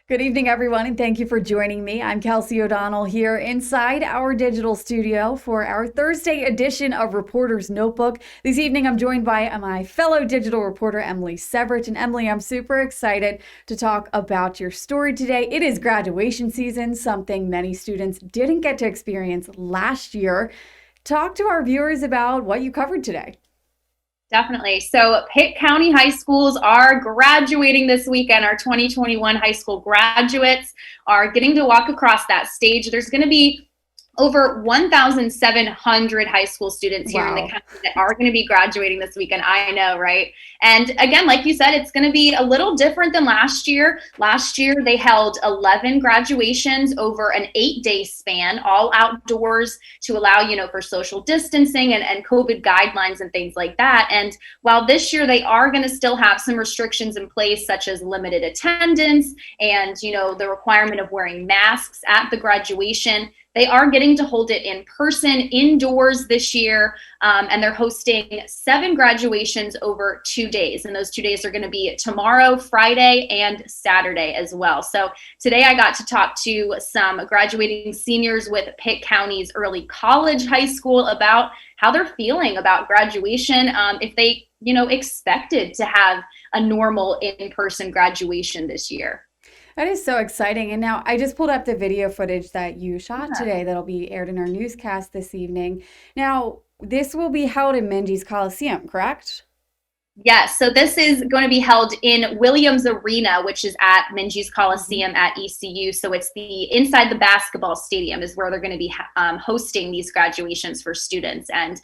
Good evening, everyone, and thank you for joining me. I'm Kelsey O'Donnell here inside our digital studio for our Thursday edition of Reporter's Notebook. This evening, I'm joined by my fellow digital reporter, Emily Severich. And Emily, I'm super excited to talk about your story today. It is graduation season, something many students didn't get to experience last year. Talk to our viewers about what you covered today. Definitely. So Pitt County High Schools are graduating this weekend. Our 2021 high school graduates are getting to walk across that stage. There's going to be over 1,700 high school students here in the county that are going to be graduating this weekend. I know, right? And again, like you said, it's going to be a little different than last year. Last year, they held 11 graduations over an 8-day span, all outdoors to allow, for social distancing and COVID guidelines and things like that. And while this year they are going to still have some restrictions in place, such as limited attendance and, the requirement of wearing masks at the graduation, they are getting to hold it in person, indoors this year, and they're hosting 7 graduations over 2 days. And those 2 days are going to be tomorrow, Friday, and Saturday as well. So today I got to talk to some graduating seniors with Pitt County's early college high school about how they're feeling about graduation, if they, expected to have a normal in-person graduation this year. That is so exciting. And now I just pulled up the video footage that you shot today that'll be aired in our newscast this evening. Now, this will be held in Minges Coliseum, correct? Yes, so this is going to be held in Williams Arena, which is at Minges Coliseum at ECU. So it's inside the basketball stadium is where they're going to be hosting these graduations for students. And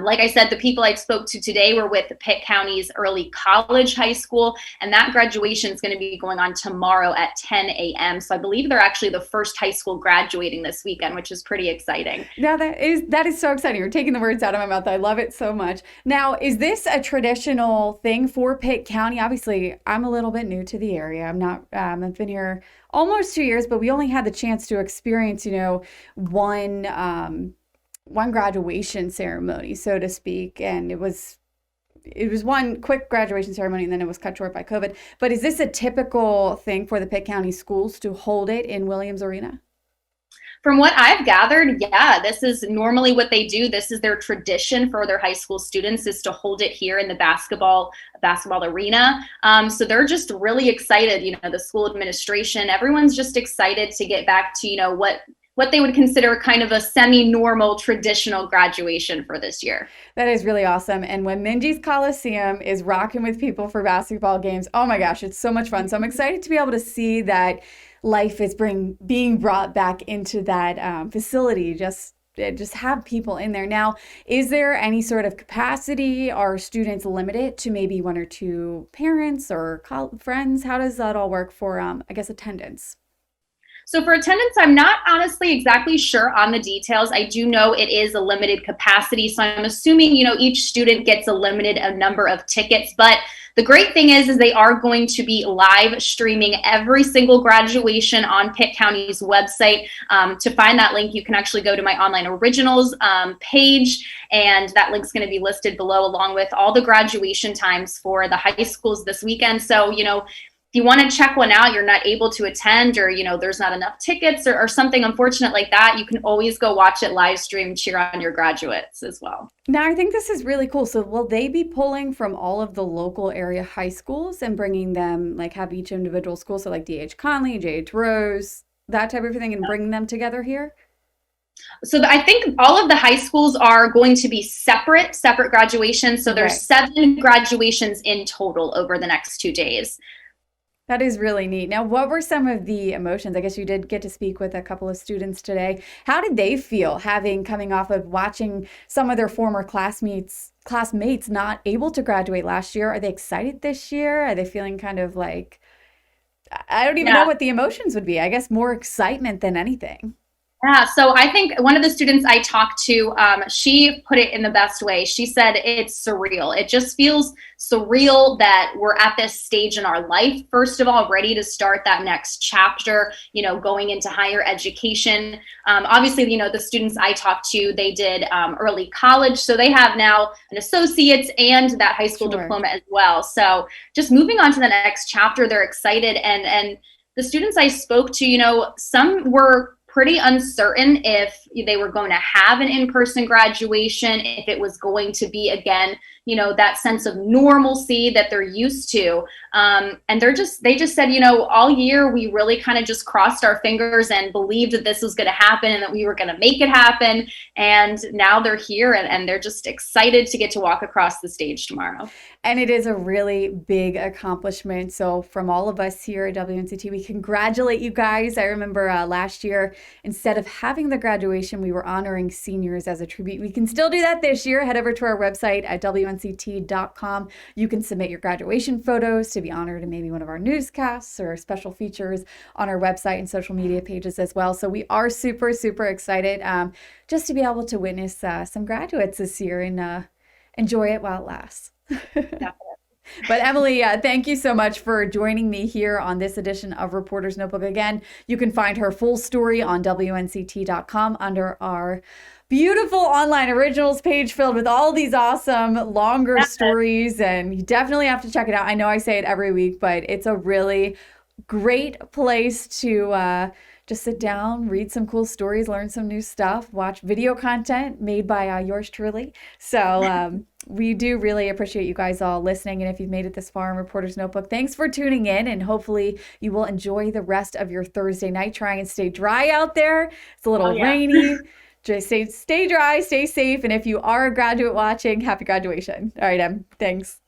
like I said, the people I spoke to today were with Pitt County's early college high school, and that graduation is going to be going on tomorrow at 10 a.m. So I believe they're actually the first high school graduating this weekend, which is pretty exciting. Now that is so exciting. You're taking the words out of my mouth. I love it so much. Now, is this a traditional thing for Pitt County? Obviously, I'm a little bit new to the area. I've been here almost 2 years, but we only had the chance to experience, one graduation ceremony, so to speak, and it was one quick graduation ceremony, and then it was cut short by COVID. But is this a typical thing for the Pitt County schools to hold it in Williams Arena? From what I've gathered, yeah, this is normally what they do. This is their tradition for their high school students, is to hold it here in the basketball arena. So they're just really excited, the school administration, everyone's just excited to get back to, what they would consider kind of a semi-normal traditional graduation for this year. That is really awesome. And when Minges Coliseum is rocking with people for basketball games, oh my gosh, it's so much fun. So I'm excited to be able to see that life is being brought back into that facility. Just have people in there. Now, is there any sort of capacity? Are students limited to maybe 1 or 2 parents or friends? How does that all work for, attendance? So for attendance, I'm not honestly exactly sure on the details. I do know it is a limited capacity. So I'm assuming, each student gets a limited number of tickets. But the great thing is they are going to be live streaming every single graduation on Pitt County's website. To find that link, you can actually go to my online originals page, and that link's going to be listed below along with all the graduation times for the high schools this weekend. So, if you want to check one out, you're not able to attend, or, there's not enough tickets or something unfortunate like that, you can always go watch it live stream, cheer on your graduates as well. Now, I think this is really cool. So will they be pulling from all of the local area high schools and bringing them, have each individual school, so like D.H. Conley, J.H. Rose, that type of thing, and bringing them together here? So I think all of the high schools are going to be separate graduations. So there's 7 graduations in total over the next 2 days. That is really neat. Now, what were some of the emotions? I guess you did get to speak with a couple of students today. How did they feel coming off of watching some of their former classmates not able to graduate last year? Are they excited this year? Are they feeling kind of like, I don't even know what the emotions would be. I guess more excitement than anything. Yeah, so I think one of the students I talked to, she put it in the best way. She said it's surreal. It just feels surreal that we're at this stage in our life, first of all, ready to start that next chapter, going into higher education. Obviously, the students I talked to, they did early college, so they have now an associate's and that high school diploma as well. So just moving on to the next chapter, they're excited, and the students I spoke to, some were pretty uncertain if they were going to have an in-person graduation, if it was going to be, again, that sense of normalcy that they're used to. And they just said, all year we really kind of just crossed our fingers and believed that this was going to happen and that we were going to make it happen. And now they're here and they're just excited to get to walk across the stage tomorrow. And it is a really big accomplishment. So from all of us here at WNCT, we congratulate you guys. I remember last year, instead of having the graduation, we were honoring seniors as a tribute. We can still do that this year. Head over to our website at WNCT.com. You can submit your graduation photos to be honored in maybe one of our newscasts or special features on our website and social media pages as well. So we are super, super excited just to be able to witness some graduates this year and enjoy it while it lasts. But Emily, thank you so much for joining me here on this edition of Reporter's Notebook. Again, you can find her full story on WNCT.com under our beautiful online originals page filled with all these awesome longer stories, and you definitely have to check it out. I know I say it every week, but it's a really great place to just sit down, read some cool stories, learn some new stuff, watch video content made by yours truly. So we do really appreciate you guys all listening. And if you've made it this far in Reporter's Notebook, thanks for tuning in. And hopefully you will enjoy the rest of your Thursday night. Try and stay dry out there. It's a little rainy. Just stay dry, stay safe. And if you are a graduate watching, happy graduation. All right, Em, thanks.